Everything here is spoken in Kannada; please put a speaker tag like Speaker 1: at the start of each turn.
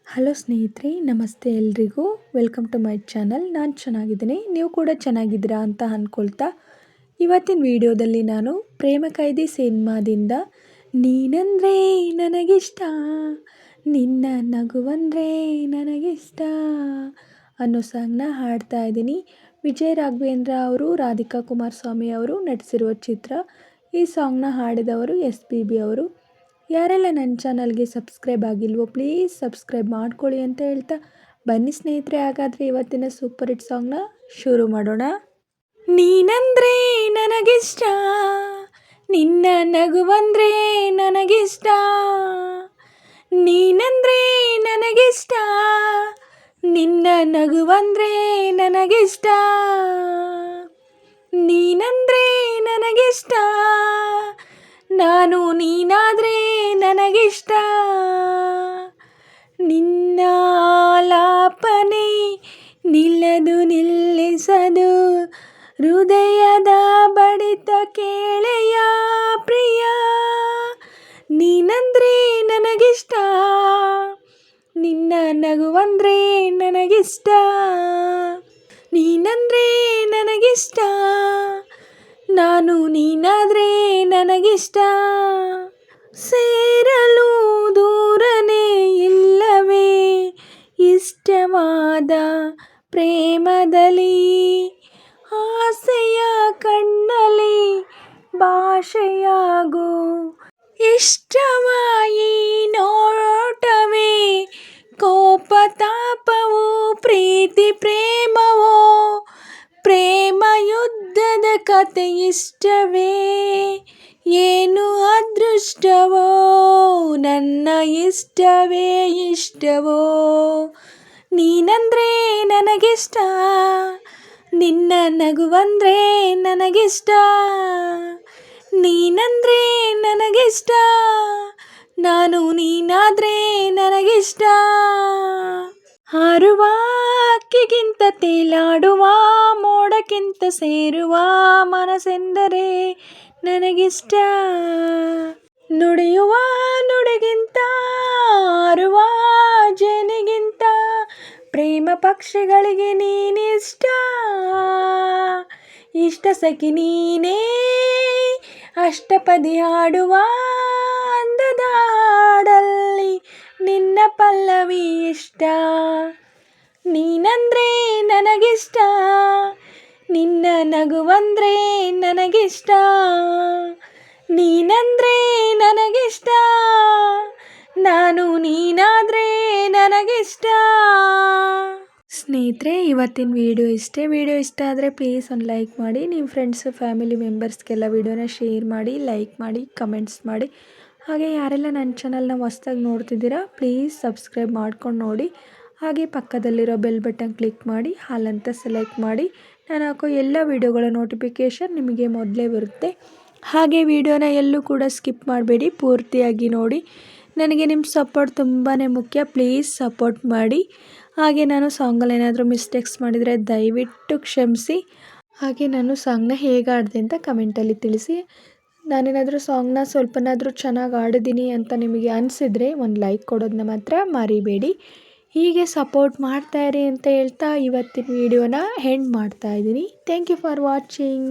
Speaker 1: ಹಲೋ ಸ್ನೇಹಿತರೆ, ನಮಸ್ತೆ ಎಲ್ರಿಗೂ. Welcome to my channel. ನಾನು ಚೆನ್ನಾಗಿದ್ದೀನಿ, ನೀವು ಕೂಡ ಚೆನ್ನಾಗಿದ್ದೀರಾ ಅಂತ ಅಂದ್ಕೊಳ್ತಾ ಇವತ್ತಿನ ವಿಡಿಯೋದಲ್ಲಿ ನಾನು ಪ್ರೇಮ ಖೈದಿ ಸಿನಿಮಾದಿಂದ ನೀನಂದರೆ ನನಗಿಷ್ಟ, ನಿನ್ನ ನಗುವಂದರೆ ನನಗಿಷ್ಟ ಅನ್ನೋ ಸಾಂಗ್ನ ಹಾಡ್ತಾ ಇದ್ದೀನಿ. ವಿಜಯ್ ರಾಘವೇಂದ್ರ ಅವರು, ರಾಧಿಕಾ ಕುಮಾರಸ್ವಾಮಿ ಅವರು ನಟಿಸಿರುವ ಚಿತ್ರ. ಈ ಸಾಂಗ್ನ ಹಾಡಿದವರು SPB ಅವರು. ಯಾರೆಲ್ಲ ನನ್ನ ಚಾನಲ್ಗೆ ಸಬ್ಸ್ಕ್ರೈಬ್ ಆಗಿಲ್ವೋ ಪ್ಲೀಸ್ ಸಬ್ಸ್ಕ್ರೈಬ್ ಮಾಡ್ಕೊಳ್ಳಿ ಅಂತ ಹೇಳ್ತಾ ಬನ್ನಿ ಸ್ನೇಹಿತರೆ, ಹಾಗಾದರೆ ಇವತ್ತಿನ ಸೂಪರ್ ಹಿಟ್ ಸಾಂಗ್ನ ಶುರು ಮಾಡೋಣ. ನೀನಂದರೆ ನನಗಿಷ್ಟ, ನಿನ್ನ ನಗುವಂದರೆ ನನಗಿಷ್ಟ, ನೀನಂದರೆ ನನಗಿಷ್ಟ, ನಿನ್ನ ನಗುವಂದರೆ ನನಗಿಷ್ಟ, ನೀನಂದರೆ ನನಗಿಷ್ಟ, ನಾನು ನೀನಾದರೆ ನನಗಿಷ್ಟ, ನಿನ್ನ ಆಲಾಪನೆ ನಿಲ್ಲದು ನಿಲ್ಲಿಸದು, ಹೃದಯದ ಬಡಿತ ಕೇಳೆಯ ಪ್ರಿಯ, ನೀನಂದರೆ ನನಗಿಷ್ಟ, ನಿನ್ನ ನಗುವಂದರೆ ನನಗಿಷ್ಟ, ನೀನಂದರೆ ನನಗಿಷ್ಟ, ನಾನು ನೀನಾದರೆ ನನಗಿಷ್ಟ, ಸೇರಲು ದೂರನೇ ಇಲ್ಲವೇ ಇಷ್ಟವಾದ ಪ್ರೇಮದಲ್ಲಿ, ಆಸೆಯ ಕಣ್ಣಲ್ಲಿ ಭಾಷೆಯಾಗು, ಇಷ್ಟವಾಯಿ ನೋಟವೇ ಕೋಪ ತಾಪವೋ ಪ್ರೀತಿ ಪ್ರೇಮವೋ, ಪ್ರೇಮ ಯುದ್ಧದ ಕತೆ ಇಷ್ಟವೇ ಏನು ಅದೃಷ್ಟವೋ, ನನ್ನ ಇಷ್ಟವೇ ಇಷ್ಟವೋ, ನೀನಂದರೆ ನನಗಿಷ್ಟ, ನಿನ್ನ ನಗುವಂದರೆ ನನಗಿಷ್ಟ, ನೀನಂದರೆ ನನಗಿಷ್ಟ, ನಾನು ನೀನಾದರೆ ನನಗಿಷ್ಟ, ಹಾರುವ ಹಕ್ಕಿಗಿಂತ ತೇಲಾಡುವ ಮೋಡಕ್ಕಿಂತ ಸೇರುವ ಮನಸ್ಸೆಂದರೆ ನನಗಿಷ್ಟ, ನುಡಿಯುವ ನುಡಿಗಿಂತ ಹಾರುವ ಜೇನಿಗಿಂತ ಪ್ರೇಮ ಪಕ್ಷಿಗಳಿಗೆ ನೀನಿಷ್ಟ, ಇಷ್ಟ ಸಖಿ ನೀನೇ ಅಷ್ಟಪದಿ ಹಾಡುವ ಅಂದದ ಹಾಡಲ್ಲಿ ನಿನ್ನ ಪಲ್ಲವಿ ಇಷ್ಟ, ನೀನಂದರೆ ನನಗಿಷ್ಟ, ನಿನ್ನ ನಗುವಂದರೆ ನನಗಿಷ್ಟ, ನೀನಂದರೆ ನನಗಿಷ್ಟ, ನಾನು ನೀನಾದರೆ ನನಗಿಷ್ಟ. ಸ್ನೇಹಿತರೆ, ಇವತ್ತಿನ ವಿಡಿಯೋ ಇಷ್ಟೇ. ವಿಡಿಯೋ ಇಷ್ಟ ಆದರೆ ಪ್ಲೀಸ್ ಒಂದು ಲೈಕ್ ಮಾಡಿ, ನಿಮ್ಮ ಫ್ರೆಂಡ್ಸ್ ಫ್ಯಾಮಿಲಿ ಮೆಂಬರ್ಸ್ಗೆಲ್ಲ ವಿಡಿಯೋನ ಶೇರ್ ಮಾಡಿ, ಲೈಕ್ ಮಾಡಿ, ಕಮೆಂಟ್ಸ್ ಮಾಡಿ. ಹಾಗೆ ಯಾರೆಲ್ಲ ನನ್ನ ಚಾನಲ್ನ ಹೊಸ್ದಾಗಿ ನೋಡ್ತಿದ್ದೀರಾ ಪ್ಲೀಸ್ ಸಬ್ಸ್ಕ್ರೈಬ್ ಮಾಡ್ಕೊಂಡು ನೋಡಿ. ಹಾಗೆ ಪಕ್ಕದಲ್ಲಿರೋ ಬೆಲ್ ಬಟನ್ ಕ್ಲಿಕ್ ಮಾಡಿ ಹಾಲ್ ಅಂತ ಸೆಲೆಕ್ಟ್ ಮಾಡಿ, ನಾನು ಹಾಕೋ ಎಲ್ಲ ವಿಡಿಯೋಗಳ ನೋಟಿಫಿಕೇಷನ್ ನಿಮಗೆ ಮೊದಲೇ ಬರುತ್ತೆ. ಹಾಗೆ ವಿಡಿಯೋನ ಎಲ್ಲೂ ಕೂಡ ಸ್ಕಿಪ್ ಮಾಡಬೇಡಿ, ಪೂರ್ತಿಯಾಗಿ ನೋಡಿ. ನನಗೆ ನಿಮ್ಮ ಸಪೋರ್ಟ್ ತುಂಬಾ ಮುಖ್ಯ, ಪ್ಲೀಸ್ ಸಪೋರ್ಟ್ ಮಾಡಿ. ಹಾಗೆ ನಾನು ಸಾಂಗಲ್ಲಿ ಏನಾದರೂ ಮಿಸ್ಟೇಕ್ಸ್ ಮಾಡಿದರೆ ದಯವಿಟ್ಟು ಕ್ಷಮಿಸಿ. ಹಾಗೆ ನಾನು ಸಾಂಗ್ನ ಹೇಗೆ ಆಡಿದೆ ಅಂತ ಕಮೆಂಟಲ್ಲಿ ತಿಳಿಸಿ. ನಾನೇನಾದರೂ ಸಾಂಗ್ನ ಸ್ವಲ್ಪನಾದರೂ ಚೆನ್ನಾಗಿ ಆಡಿದ್ದೀನಿ ಅಂತ ನಿಮಗೆ ಅನಿಸಿದರೆ ಒಂದು ಲೈಕ್ ಕೊಡೋದನ್ನ ಮಾತ್ರ ಮರಿಬೇಡಿ. ಹೀಗೆ ಸಪೋರ್ಟ್ ಮಾಡ್ತಾಯಿರಿ ಅಂತ ಹೇಳ್ತಾ ಇವತ್ತಿನ ವಿಡಿಯೋನ ಎಂಡ್ ಮಾಡ್ತಾಯಿದ್ದೀನಿ. Thank you for watching.